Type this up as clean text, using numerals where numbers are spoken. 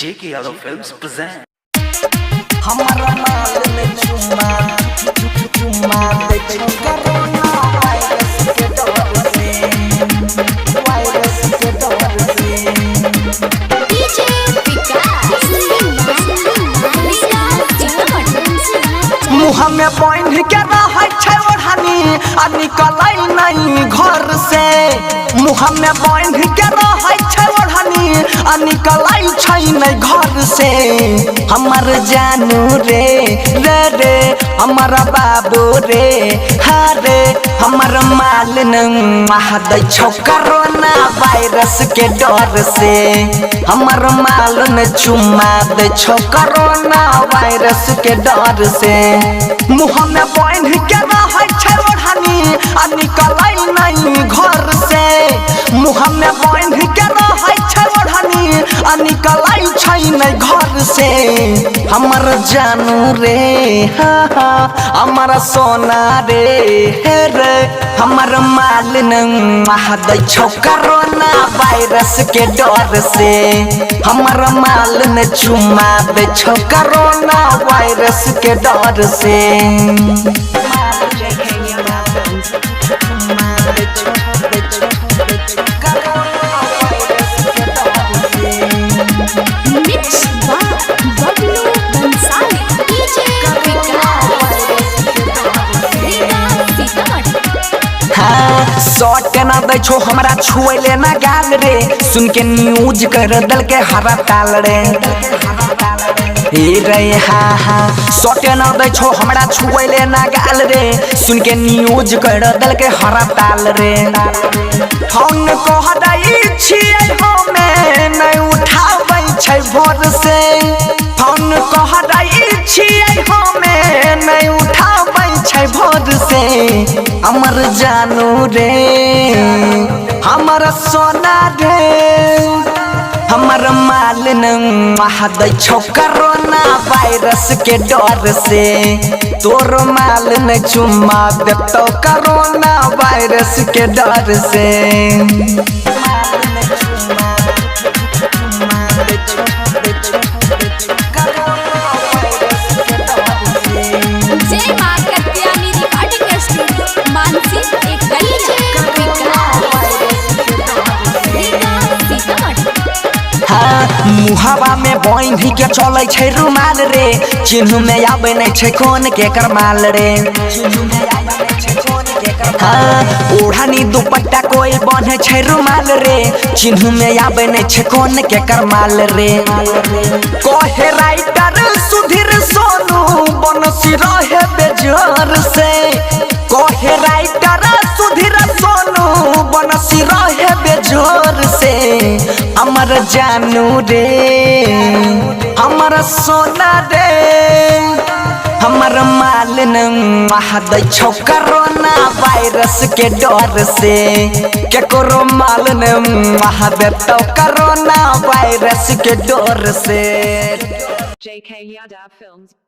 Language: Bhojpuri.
JK Yadav Films present. हमारा माल में चुम्मा दे कोरोना वायरस के डर से डीजे विकास मुँह में बांध के रहे छै ओढ़नी आ निकलै नहीं घर से मुँह में बांध के रहे छै ओढ़नी आ निकलै छै नहीं घर से हमर जानू रे रे रे हमारा बाबू रे हारे हमर माल दै छौ कोरोना वायरस के डर से हमर माल न चुम्मा दै छौ कोरोना वायरस के डर से मुँह में बांध के रहे छै ओढ़नी आ निकलै नहीं घर से मुँह में बांध के रहे छै ओढ़नी आ निकलै छै नहीं घर से हमर जानू रे हाँ हाँ हमारा सोना रे हे रे हमर माल दै छौ कोरोना वायरस के डर से हमर माल न चुम्मा दै छौ कोरोना वायरस के डर से मिक्स बबलू बंसाली डीजे हाँ सट ना दै छो हमरा छुएले ना गाल रे सुन के न्यूज कर दल के हरा ताल रे हे रे हाँ हाँ सट ना दै छो हमरा छुएले ना गाल रे सुन के न्यूज कर दल के हरा ताल रे हम कह दै छियै हमे नहीं उठाबै छै भोर से हम कह दै छियै हमे नहीं उठाबै छै भोर से हमर जानू रे हमर सोना रे हमर माल दै छौ कोरोना वायरस के डर से तोर माल न चुम्मा देतौ कोरोना वायरस के डर से जय मां कत्यानी रिकॉर्डिंग स्टूडियो मानसी एक हाँ मुहावा में बांध के चलै छै रुमाल रे चिन्ह में आबै नहीं छै कोन के करमाल रे हाँ ओढ़नी दुपट्टा कोई बांधे छै रुमाल रे चिन्ह में आबै नहीं छै कोन के करमाल रे कहे राइटर सुधीर सोनू बनसी रहे बेजोर से कहे राइटर सुधीर सोनू बनसी रहे बेजोर से हमर जानू रे हमर सोना रे हमर माल दै छौ कोरोना वायरस के डर से केकरो माल देतौ कोरोना वायरस के डर से JK Yadav Films